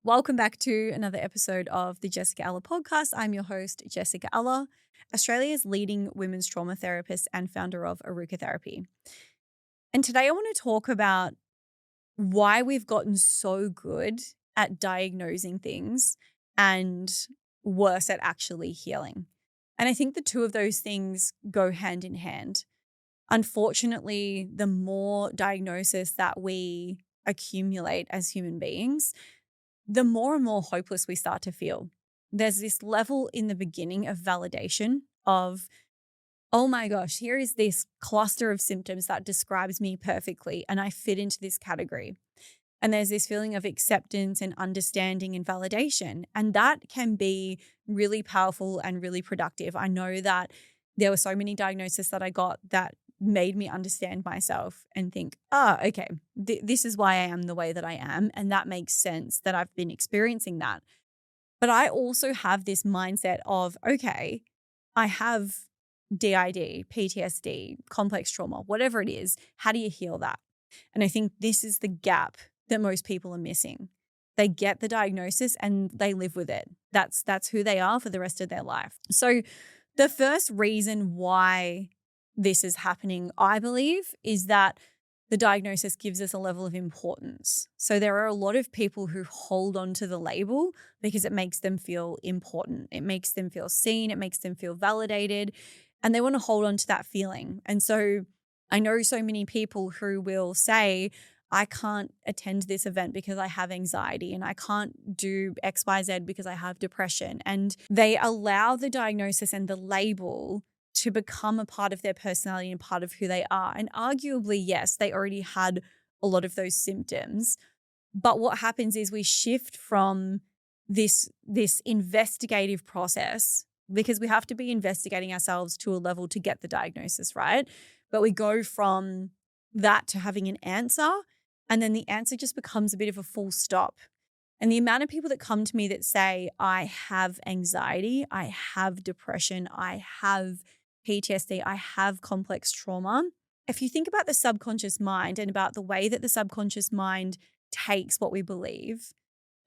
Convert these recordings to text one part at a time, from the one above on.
Welcome back to another episode of the Jessica Alla podcast. I'm your host, Jessica Alla, Australia's leading women's trauma therapist and founder of Aruka Therapy. And today I want to talk about why we've gotten so good at diagnosing things and worse at actually healing. And I think the two of those things go hand in hand. Unfortunately, the more diagnosis that we accumulate as human beings, the more and more hopeless we start to feel. There's this level in the beginning of validation of, oh my gosh, here is this cluster of symptoms that describes me perfectly, and I fit into this category. And there's this feeling of acceptance and understanding and validation. And that can be really powerful and really productive. I know that there were so many diagnoses that I got that made me understand myself and think, okay, this is why I am the way that I am. And that makes sense that I've been experiencing that. But I also have this mindset of, okay, I have DID, PTSD, complex trauma, whatever it is. How do you heal that? And I think this is the gap that most people are missing. They get the diagnosis and they live with it. That's who they are for the rest of their life. So the first reason why this is happening, I believe, is that the diagnosis gives us a level of importance. So there are a lot of people who hold on to the label because it makes them feel important. It makes them feel seen. It makes them feel validated. And they want to hold on to that feeling. And so I know so many people who will say, I can't attend this event because I have anxiety, and I can't do XYZ because I have depression. And they allow the diagnosis and the label to become a part of their personality and part of who they are. And arguably, yes, they already had a lot of those symptoms. But what happens is we shift from this investigative process, because we have to be investigating ourselves to a level to get the diagnosis, right? But we go from that to having an answer, and then the answer just becomes a bit of a full stop. And the amount of people that come to me that say, I have anxiety, I have depression, I have PTSD, I have complex trauma. If you think about the subconscious mind and about the way that the subconscious mind takes what we believe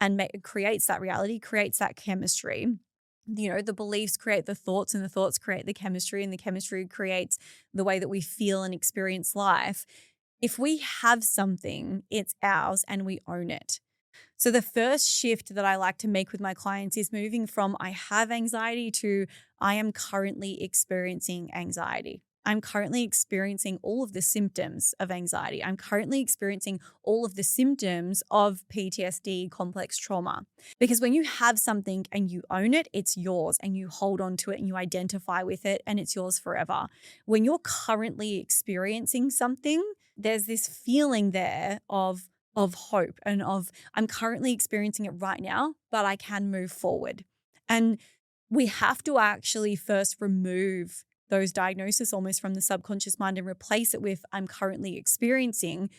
and creates that reality, creates that chemistry, the beliefs create the thoughts, and the thoughts create the chemistry, and the chemistry creates the way that we feel and experience life. If we have something, it's ours and we own it. So the first shift that I like to make with my clients is moving from I have anxiety to I am currently experiencing anxiety. I'm currently experiencing all of the symptoms of anxiety. I'm currently experiencing all of the symptoms of PTSD, complex trauma. Because when you have something and you own it, it's yours, and you hold on to it and you identify with it, and it's yours forever. When you're currently experiencing something, there's this feeling there of hope and of I'm currently experiencing it right now, but I can move forward. And we have to actually first remove those diagnoses almost from the subconscious mind and replace it with I'm currently experiencing,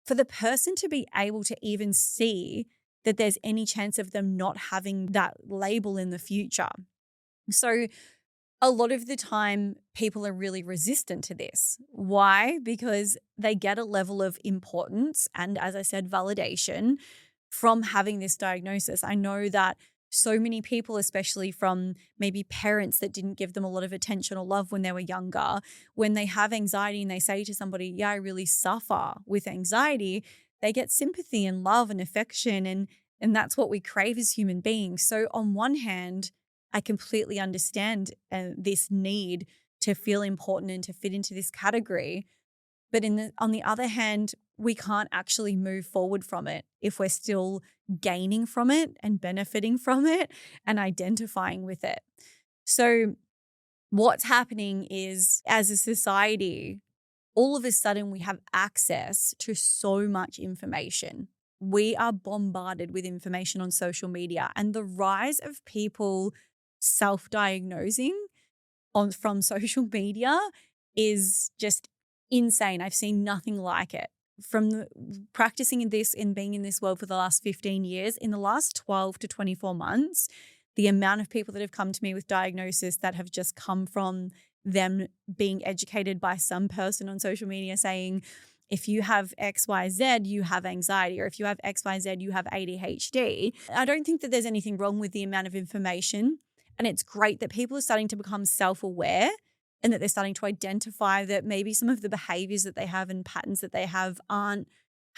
for the person to be able to even see that there's any chance of them not having that label in the future. So a lot of the time, people are really resistant to this. Why? Because they get a level of importance and, as I said, validation from having this diagnosis. I know that so many people, especially from maybe parents that didn't give them a lot of attention or love when they were younger, when they have anxiety and they say to somebody, yeah, I really suffer with anxiety, they get sympathy and love and affection. And that's what we crave as human beings. So on one hand, I completely understand this need to feel important and to fit into this category. But on the other hand, we can't actually move forward from it if we're still gaining from it and benefiting from it and identifying with it. So what's happening is, as a society, all of a sudden we have access to so much information. We are bombarded with information on social media, and the rise of people self-diagnosing from social media is just insane. I've seen nothing like it. From practicing in this and being in this world for the last 15 years, in the last 12 to 24 months, the amount of people that have come to me with diagnosis that have just come from them being educated by some person on social media saying, if you have XYZ, you have anxiety, or if you have XYZ, you have ADHD. I don't think that there's anything wrong with the amount of information. And it's great that people are starting to become self-aware and that they're starting to identify that maybe some of the behaviors that they have and patterns that they have aren't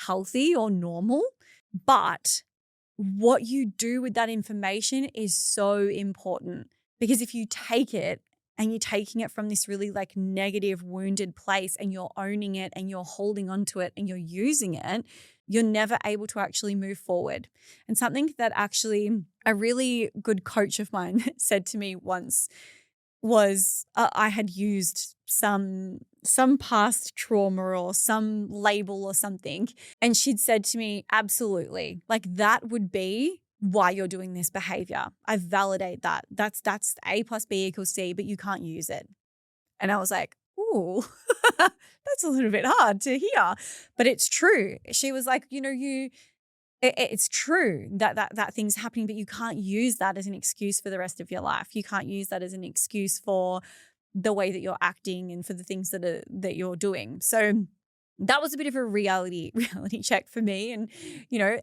healthy or normal. But what you do with that information is so important, because if you take it and you're taking it from this really like negative, wounded place and you're owning it and you're holding on to it and you're using it, you're never able to actually move forward. And something that actually a really good coach of mine said to me once was I had used some past trauma or some label or something. And she'd said to me, absolutely, like that would be why you're doing this behavior. I validate that. That's A plus B equals C, but you can't use it. And I was like, ooh, that's a little bit hard to hear, but it's true. She was like, it's true that thing's happening, but you can't use that as an excuse for the rest of your life. You can't use that as an excuse for the way that you're acting and for the things that you're doing. So that was a bit of a reality check for me. And,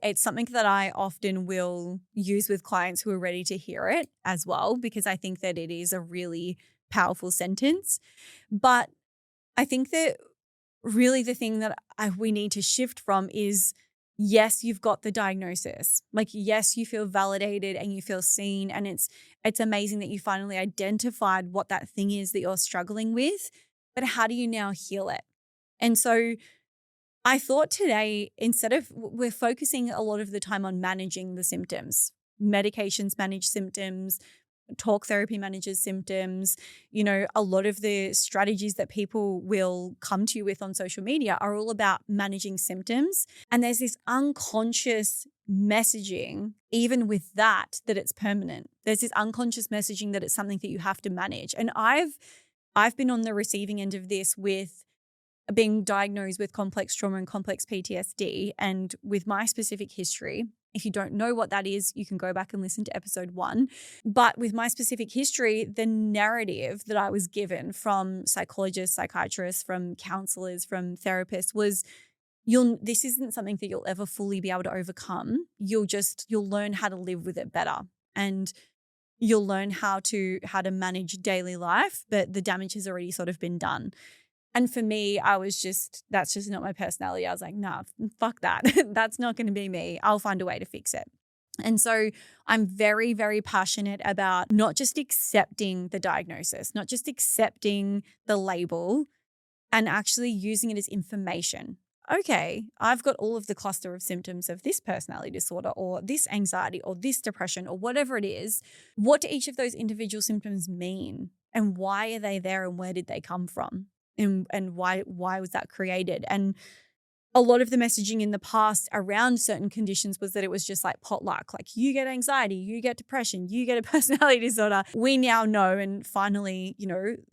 it's something that I often will use with clients who are ready to hear it as well, because I think that it is a really powerful sentence. But I think that really the thing that we need to shift from is, yes, you've got the diagnosis. Like, yes, you feel validated and you feel seen. And it's amazing that you finally identified what that thing is that you're struggling with. But how do you now heal it? And so I thought today, we're focusing a lot of the time on managing the symptoms. Medications manage symptoms. Talk therapy manages symptoms. A lot of the strategies that people will come to you with on social media are all about managing symptoms. And there's this unconscious messaging, even with that it's permanent. There's this unconscious messaging that it's something that you have to manage. And I've been on the receiving end of this with being diagnosed with complex trauma and complex PTSD. And with my specific history, if you don't know what that is, you can go back and listen to episode 1. But with my specific history, the narrative that I was given from psychologists, psychiatrists, from counselors, from therapists was, this isn't something that you'll ever fully be able to overcome. You'll learn how to live with it better. And you'll learn how to manage daily life, but the damage has already sort of been done. And for me, that's just not my personality. I was like, nah, fuck that. That's not going to be me. I'll find a way to fix it. And so I'm very, very passionate about not just accepting the diagnosis, not just accepting the label, and actually using it as information. Okay, I've got all of the cluster of symptoms of this personality disorder or this anxiety or this depression or whatever it is. What do each of those individual symptoms mean? And why are they there and where did they come from? And why was that created? And a lot of the messaging in the past around certain conditions was that it was just like potluck. Like, you get anxiety, you get depression, you get a personality disorder. We now know, and finally,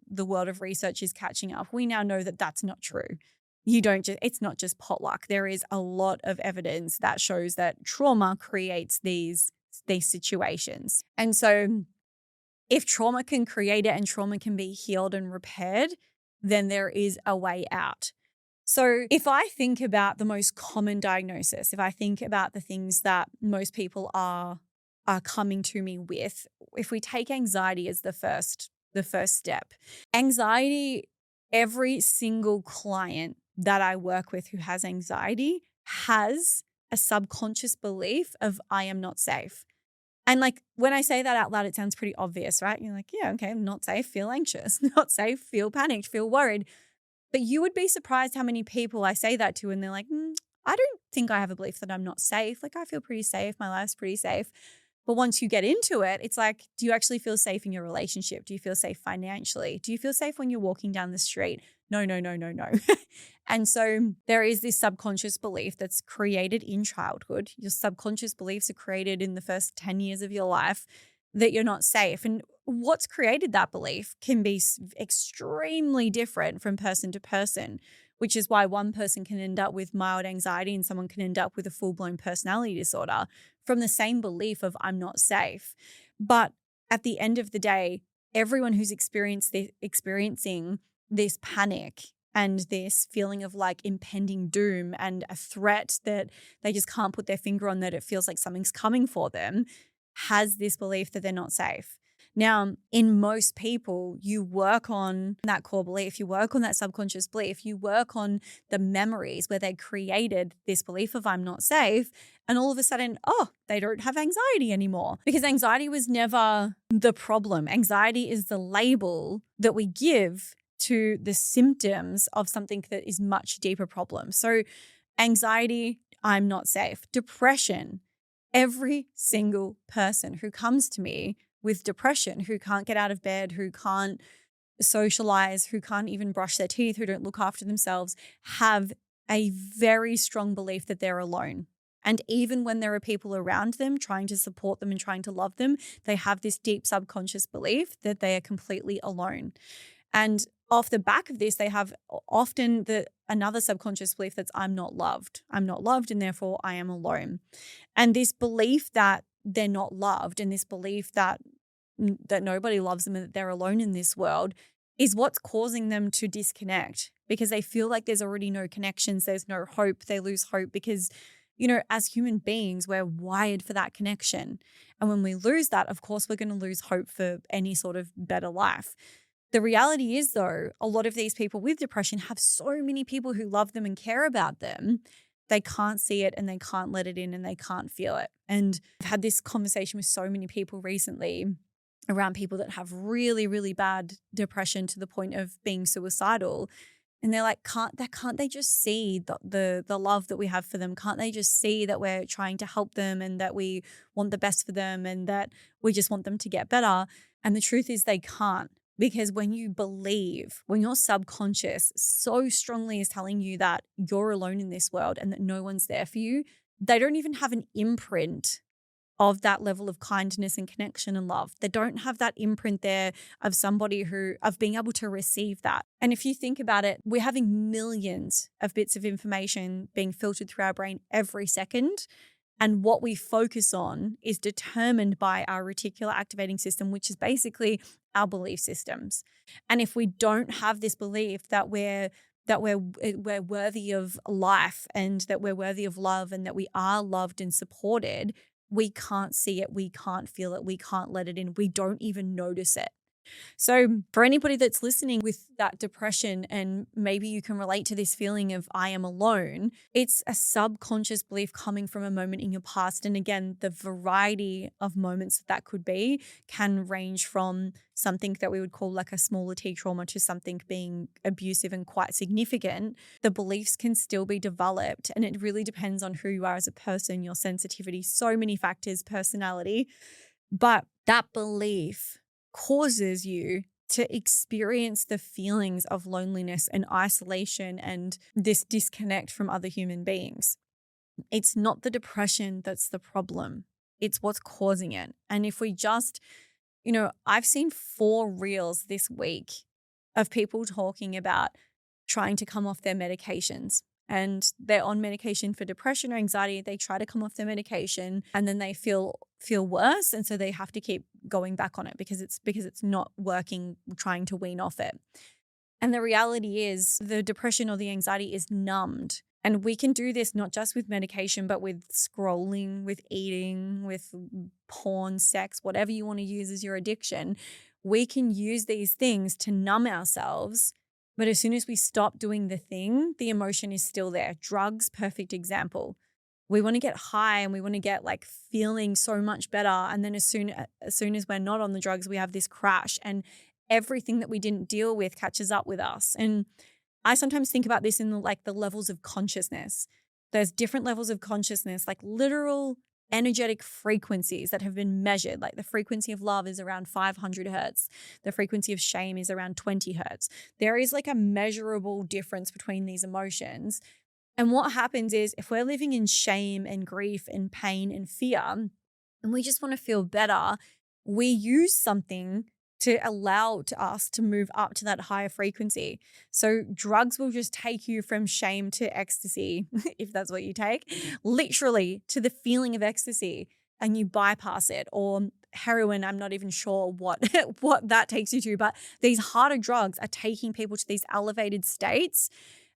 the world of research is catching up. We now know that that's not true. It's not just potluck. There is a lot of evidence that shows that trauma creates these situations. And so if trauma can create it and trauma can be healed and repaired, then there is a way out. So if I think about the most common diagnosis, if I think about the things that most people are coming to me with, if we take anxiety as the first step, anxiety, every single client that I work with who has anxiety has a subconscious belief of, I am not safe. And like, when I say that out loud, it sounds pretty obvious, right? You're like, yeah, okay, I'm not safe, feel anxious, not safe, feel panicked, feel worried. But you would be surprised how many people I say that to and they're like, I don't think I have a belief that I'm not safe. Like, I feel pretty safe. My life's pretty safe. But once you get into it, it's like, do you actually feel safe in your relationship? Do you feel safe financially? Do you feel safe when you're walking down the street? No. And so there is this subconscious belief that's created in childhood. Your subconscious beliefs are created in the first 10 years of your life that you're not safe. And what's created that belief can be extremely different from person to person, which is why one person can end up with mild anxiety and someone can end up with a full-blown personality disorder from the same belief of, I'm not safe. But at the end of the day, everyone who's experiencing this panic and this feeling of like impending doom and a threat that they just can't put their finger on, that it feels like something's coming for them, has this belief that they're not safe. Now, in most people, you work on that core belief, you work on that subconscious belief, you work on the memories where they created this belief of I'm not safe. And all of a sudden, they don't have anxiety anymore, because anxiety was never the problem. Anxiety is the label that we give to the symptoms of something that is much deeper problem. So anxiety, I'm not safe. Depression, every single person who comes to me with depression, who can't get out of bed, who can't socialize, who can't even brush their teeth, who don't look after themselves, have a very strong belief that they're alone. And even when there are people around them trying to support them and trying to love them, they have this deep subconscious belief that they are completely alone. And off the back of this, they have often another subconscious belief that's I'm not loved. I'm not loved, and therefore I am alone. And this belief that they're not loved, and this belief that nobody loves them and that they're alone in this world, is what's causing them to disconnect, because they feel like there's already no connections, there's no hope. They lose hope because, as human beings, we're wired for that connection. And when we lose that, of course, we're going to lose hope for any sort of better life. The reality is, though, a lot of these people with depression have so many people who love them and care about them. They can't see it and they can't let it in and they can't feel it. And I've had this conversation with so many people recently around people that have really, really bad depression to the point of being suicidal. And they're like, can't they just see the love that we have for them? Can't they just see that we're trying to help them and that we want the best for them and that we just want them to get better? And the truth is they can't. Because when you believe, when your subconscious so strongly is telling you that you're alone in this world and that no one's there for you, they don't even have an imprint of that level of kindness and connection and love. They don't have that imprint there of of being able to receive that. And if you think about it, we're having millions of bits of information being filtered through our brain every second. And what we focus on is determined by our reticular activating system, which is basically our belief systems. And if we don't have this belief that we're worthy of life and that we're worthy of love and that we are loved and supported, we can't see it, we can't feel it, we can't let it in, we don't even notice it. So for anybody that's listening with that depression, and maybe you can relate to this feeling of I am alone, it's a subconscious belief coming from a moment in your past. And again, the variety of moments that could be can range from something that we would call like a smaller T trauma to something being abusive and quite significant. The beliefs can still be developed, and it really depends on who you are as a person, your sensitivity, so many factors, personality. But that belief causes you to experience the feelings of loneliness and isolation and this disconnect from other human beings. It's not the depression that's the problem. It's what's causing it. And if we just, I've seen 4 reels this week of people talking about trying to come off their medications. And they're on medication for depression or anxiety. They try to come off their medication and then they feel worse. And so they have to keep going back on it because it's not working, trying to wean off it. And the reality is the depression or the anxiety is numbed. And we can do this not just with medication, but with scrolling, with eating, with porn, sex, whatever you want to use as your addiction. We can use these things to numb ourselves. But as soon as we stop doing the thing, the emotion is still there. Drugs, perfect example. We want to get high and we want to get like feeling so much better. And then as soon as we're not on the drugs, we have this crash and everything that we didn't deal with catches up with us. And I sometimes think about this in the levels of consciousness. There's different levels of consciousness, like literal energetic frequencies that have been measured. Like the frequency of love is around 500 hertz. The frequency of shame is around 20 hertz. There is like a measurable difference between these emotions. And what happens is if we're living in shame and grief and pain and fear, and we just want to feel better, we use something to allow us to move up to that higher frequency. So drugs will just take you from shame to ecstasy, if that's what you take, literally to the feeling of ecstasy, and you bypass it. Or heroin, I'm not even sure what what that takes you to, but these harder drugs are taking people to these elevated states.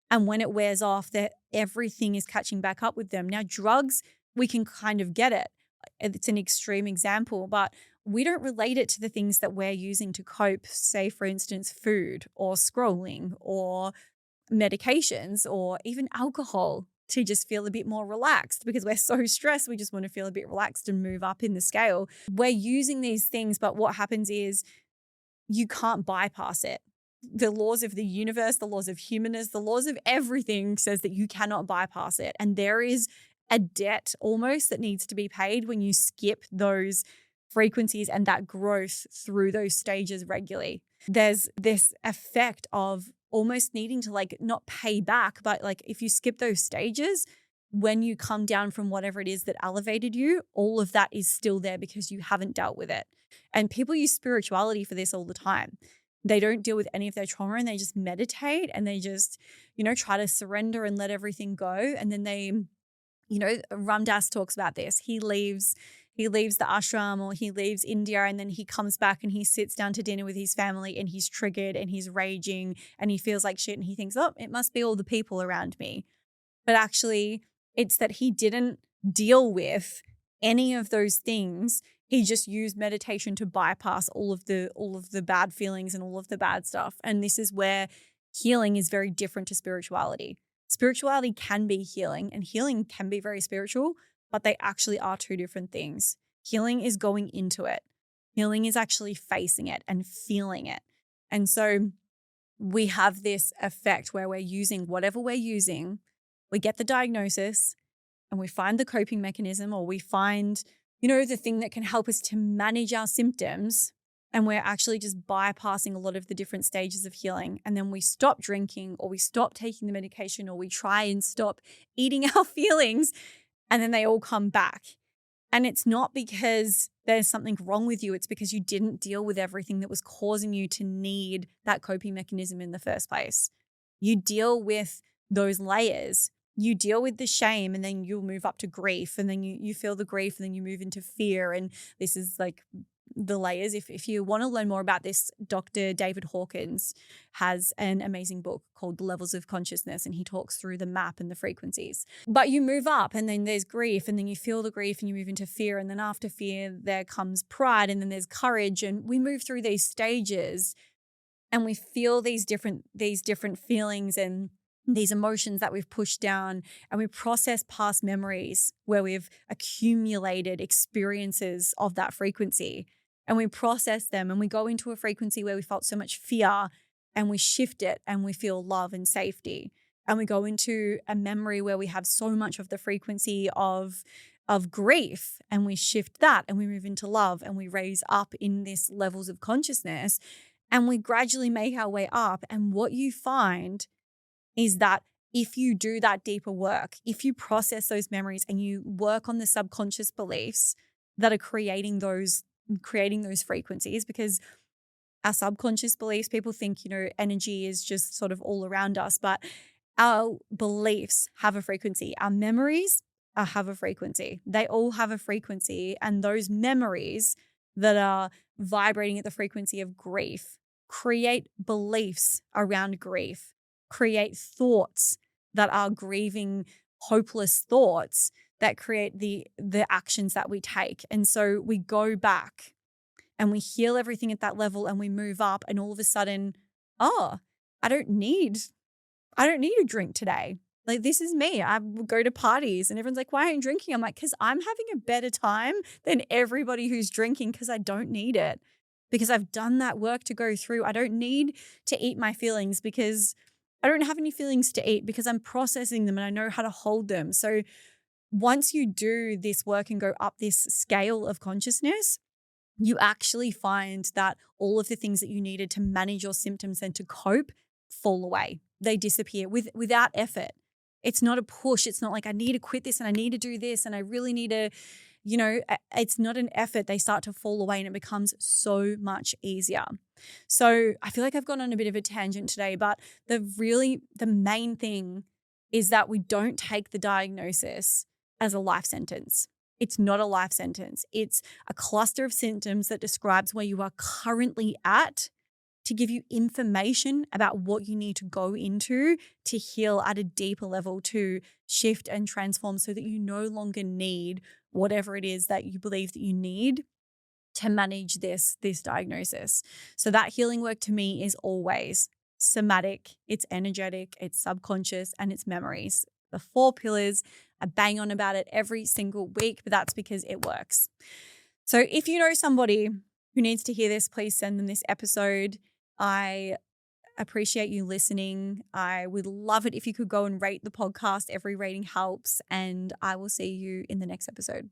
And when it wears off, that everything is catching back up with them. Now, drugs, we can kind of get it. It's an extreme example, but we don't relate it to the things that we're using to cope, say, for instance, food or scrolling or medications or even alcohol to just feel a bit more relaxed because we're so stressed. We just want to feel a bit relaxed and move up in the scale. We're using these things, but what happens is you can't bypass it. The laws of the universe, the laws of humanness, the laws of everything says that you cannot bypass it. And there is a debt almost that needs to be paid when you skip those frequencies and that growth through those stages regularly. There's this effect of almost needing to like not pay back, but like if you skip those stages, when you come down from whatever it is that elevated you, all of that is still there because you haven't dealt with it. And people use spirituality for this all the time. They don't deal with any of their trauma and they just meditate and they just, try to surrender and let everything go. And then they, Ram Dass talks about this. He leaves the ashram or he leaves India and then he comes back and he sits down to dinner with his family and he's triggered and he's raging and he feels like shit and he thinks, oh, it must be all the people around me. But actually, it's that he didn't deal with any of those things. He just used meditation to bypass all of the bad feelings and all of the bad stuff. And this is where healing is very different to spirituality. Spirituality can be healing and healing can be very spiritual, but they actually are two different things. Healing is going into it. Healing is actually facing it and feeling it. And so we have this effect where we're using whatever we're using, we get the diagnosis and we find the coping mechanism or we find, the thing that can help us to manage our symptoms. And we're actually just bypassing a lot of the different stages of healing. And then we stop drinking or we stop taking the medication or we try and stop eating our feelings. And then they all come back. And it's not because there's something wrong with you. It's because you didn't deal with everything that was causing you to need that coping mechanism in the first place. You deal with those layers. You deal with the shame and then you'll move up to grief and then you feel the grief and then you move into fear. And this is like the layers. If you want to learn more about this, Dr. David Hawkins has an amazing book called The Levels of Consciousness, and he talks through the map and the frequencies. But you move up and then there's grief and then you feel the grief and you move into fear. And then after fear, there comes pride and then there's courage. And we move through these stages and we feel these different feelings and these emotions that we've pushed down, and we process past memories where we've accumulated experiences of that frequency, and we process them and we go into a frequency where we felt so much fear and we shift it and we feel love and safety. And we go into a memory where we have so much of the frequency of grief and we shift that and we move into love and we raise up in this levels of consciousness and we gradually make our way up. And what you find is that if you do that deeper work, if you process those memories and you work on the subconscious beliefs that are creating those frequencies, because our subconscious beliefs, people think, energy is just sort of all around us, but our beliefs have a frequency. Our memories have a frequency. They all have a frequency. And those memories that are vibrating at the frequency of grief create beliefs around grief, create thoughts that are grieving, hopeless thoughts that create the actions that we take. And so we go back and we heal everything at that level and we move up and all of a sudden, I don't need a drink today. Like, this is me. I go to parties and everyone's like, why aren't you drinking? I'm like, because I'm having a better time than everybody who's drinking because I don't need it. Because I've done that work to go through. I don't need to eat my feelings because I don't have any feelings to eat because I'm processing them and I know how to hold them. So once you do this work and go up this scale of consciousness, you actually find that all of the things that you needed to manage your symptoms and to cope fall away. They disappear without effort. It's not a push. It's not like I need to quit this and I need to do this and I really need to, it's not an effort. They start to fall away and it becomes so much easier. So I feel like I've gone on a bit of a tangent today, but the main thing is that we don't take the diagnosis as a life sentence. It's not a life sentence. It's a cluster of symptoms that describes where you are currently at to give you information about what you need to go into to heal at a deeper level, to shift and transform so that you no longer need whatever it is that you believe that you need to manage this diagnosis. So that healing work to me is always somatic, it's energetic, it's subconscious, and it's memories. The 4 pillars, I bang on about it every single week, but that's because it works. So if you know somebody who needs to hear this, please send them this episode. I appreciate you listening. I would love it if you could go and rate the podcast. Every rating helps, and I will see you in the next episode.